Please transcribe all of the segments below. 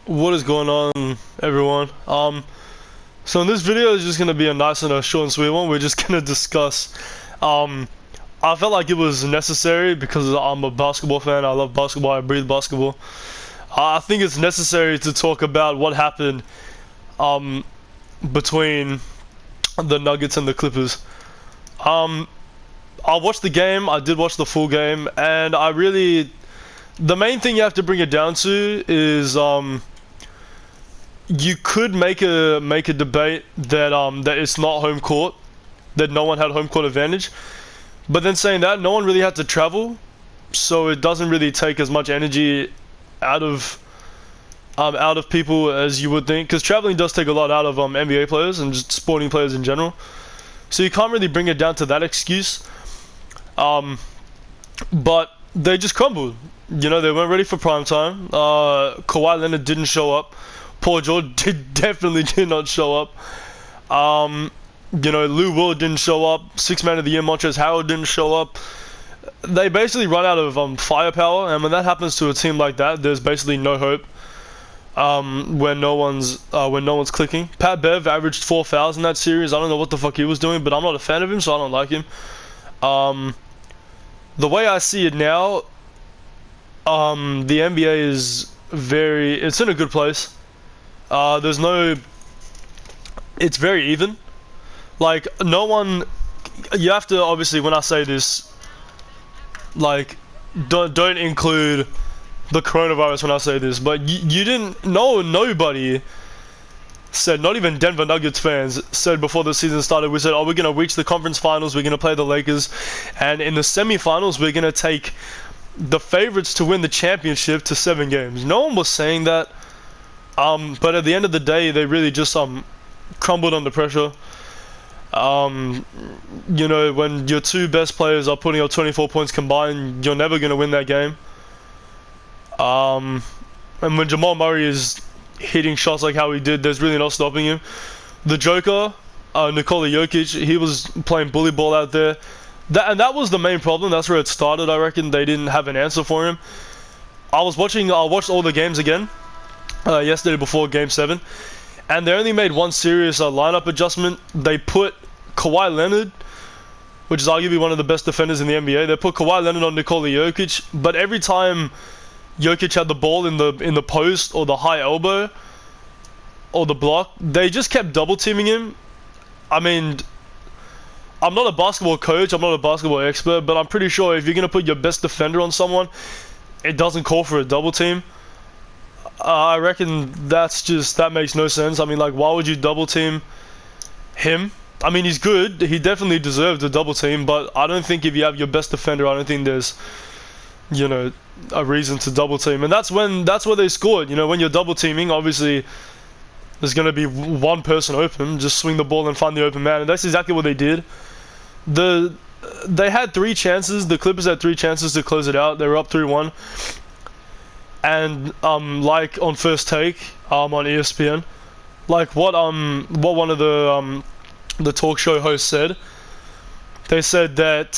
What is going on, everyone? So in this video is just gonna be a nice and a short and sweet one. We're just gonna discuss. Um, I felt like it was necessary because I'm a basketball fan. I love basketball. I breathe basketball. I think it's necessary to talk about what happened um between the Nuggets and the Clippers. Um, I watched the game. I did watch the full game, and the main thing you have to bring it down to is you could make a debate that it's not home court, that no one had home court advantage. But then saying that, no one really had to travel, so it doesn't really take as much energy out of out of people as you would think. Because traveling does take a lot out of NBA players and just sporting players in general. So you can't really bring it down to that excuse. Um, but they just crumbled. You know, they weren't ready for prime time. Kawhi Leonard didn't show up. Paul George definitely did not show up. Lou Will didn't show up. Six Man of the Year Montrezl Harrell didn't show up. They basically run out of firepower, and when that happens to a team like that, there's basically no hope. When no one's clicking. Pat Bev averaged 4 fouls in that series. I don't know what the fuck he was doing, but I'm not a fan of him, so I don't like him. The way I see it now, the NBA is it's in a good place. There's no, it's very even. Like, no one, you have to, obviously, when I say this, like, don't include the coronavirus when I say this, but you didn't, nobody said, not even Denver Nuggets fans said before the season started, we said, oh, we're going to reach the conference finals, we're going to play the Lakers, and in the semifinals, we're going to take the favorites to win the championship to 7 games. No one was saying that. But at the end of the day, they really just crumbled under pressure. When your two best players are putting up 24 points combined, you're never gonna win that game. And when Jamal Murray is hitting shots like how he did, there's really no stopping him. The Joker, Nikola Jokic, he was playing bully ball out there. That was the main problem. That's where it started. I reckon they didn't have an answer for him. I watched all the games again. Yesterday before Game 7, and they only made one serious lineup adjustment. They put Kawhi Leonard, which is arguably one of the best defenders in the NBA. They put Kawhi Leonard on Nikola Jokic, but every time Jokic had the ball in the post or the high elbow or the block, they just kept double teaming him. I mean, I'm not a basketball coach, I'm not a basketball expert, but I'm pretty sure if you're gonna put your best defender on someone, it doesn't call for a double team. I reckon that makes no sense. I mean, like, why would you double team him? I mean, he's good. He definitely deserved a double team, but I don't think if you have your best defender, I don't think there's, a reason to double team. And that's where they scored. When you're double teaming, obviously there's gonna be one person open. Just swing the ball and find the open man, and that's exactly what they did. They had 3 chances. The Clippers had 3 chances to close it out. They were up 3-1. And like on First Take on ESPN, like what one of the talk show hosts said, they said that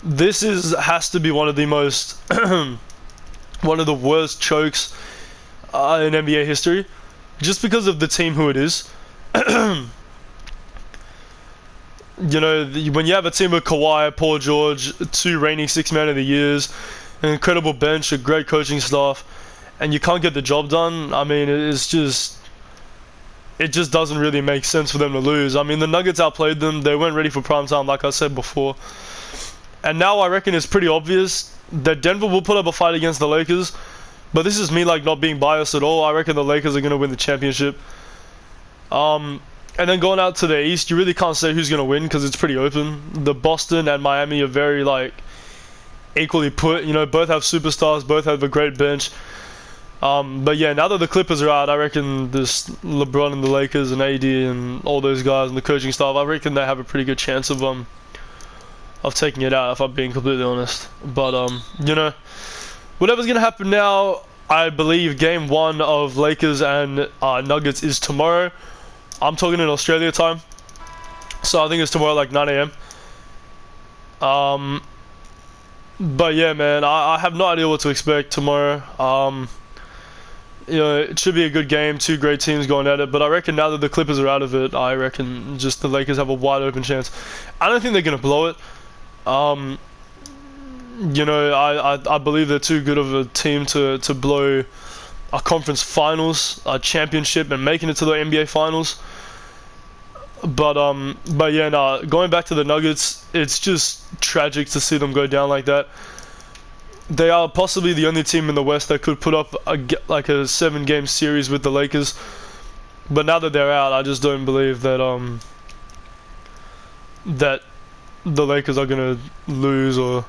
this has to be one of the most one of the worst chokes in NBA history, just because of the team who it is. When you have a team of Kawhi, Paul George, 2 reigning 6 Man of the Years, an incredible bench, a great coaching staff, and you can't get the job done. I mean, it just doesn't really make sense for them to lose. I mean, the Nuggets outplayed them. They weren't ready for prime time, like I said before. And now I reckon it's pretty obvious that Denver will put up a fight against the Lakers. But this is me not being biased at all. I reckon the Lakers are going to win the championship. And then going out to the East, you really can't say who's going to win because it's pretty open. The Boston and Miami are very equally put. Both have superstars, both have a great bench. But yeah, now that the Clippers are out, I reckon this LeBron and the Lakers and AD and all those guys and the coaching staff, I reckon they have a pretty good chance of taking it out, if I'm being completely honest. But whatever's gonna happen now, I believe Game 1 of Lakers and Nuggets is tomorrow. I'm talking in Australia time, so I think it's tomorrow 9 a.m. But yeah, man, I have no idea what to expect tomorrow. you know, it should be a good game. Two great teams going at it. But I reckon now that the Clippers are out of it, I reckon just the Lakers have a wide open chance. I don't think they're gonna blow it. You know, I believe they're too good of a team to blow a conference finals, a championship, and making it to the NBA finals. But yeah, nah, going back to the Nuggets, it's just tragic to see them go down like that. They are possibly the only team in the West that could put up like a 7-game series with the Lakers. But now that they're out, I just don't believe that that the Lakers are gonna lose. Or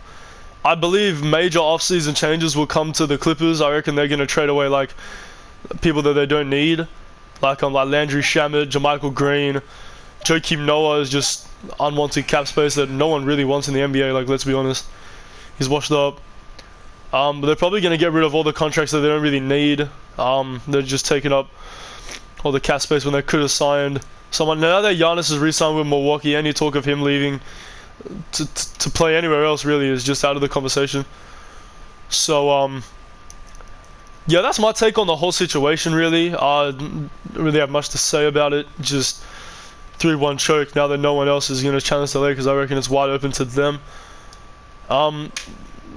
I believe major offseason changes will come to the Clippers. I reckon they're gonna trade away like people that they don't need, like Landry Shamet, JaMychal Green. Joakim Noah is just unwanted cap space that no one really wants in the NBA. Like, let's be honest, he's washed up. But they're probably going to get rid of all the contracts that they don't really need. They're just taking up all the cap space when they could have signed someone. Now that Giannis is re-signed with Milwaukee, any talk of him leaving to play anywhere else really is just out of the conversation. So, yeah, that's my take on the whole situation, really. I don't really have much to say about it. Just 3-1 choke. Now that no one else is going to challenge the Lakers, I reckon it's wide open to them.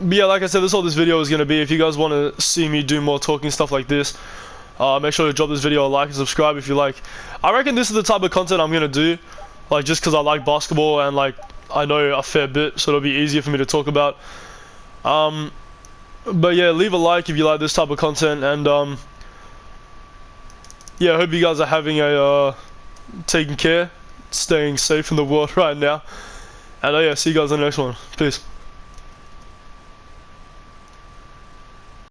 But yeah, like I said, that's all this video is going to be. If you guys want to see me do more talking stuff like this, make sure to drop this video a like and subscribe if you like. I reckon this is the type of content I'm going to do, like, just because I like basketball and like I know a fair bit, so it'll be easier for me to talk about. But yeah, leave a like if you like this type of content, and yeah, I hope you guys are having a taking care, staying safe in the world right now, and yeah, see you guys in the next one. Peace.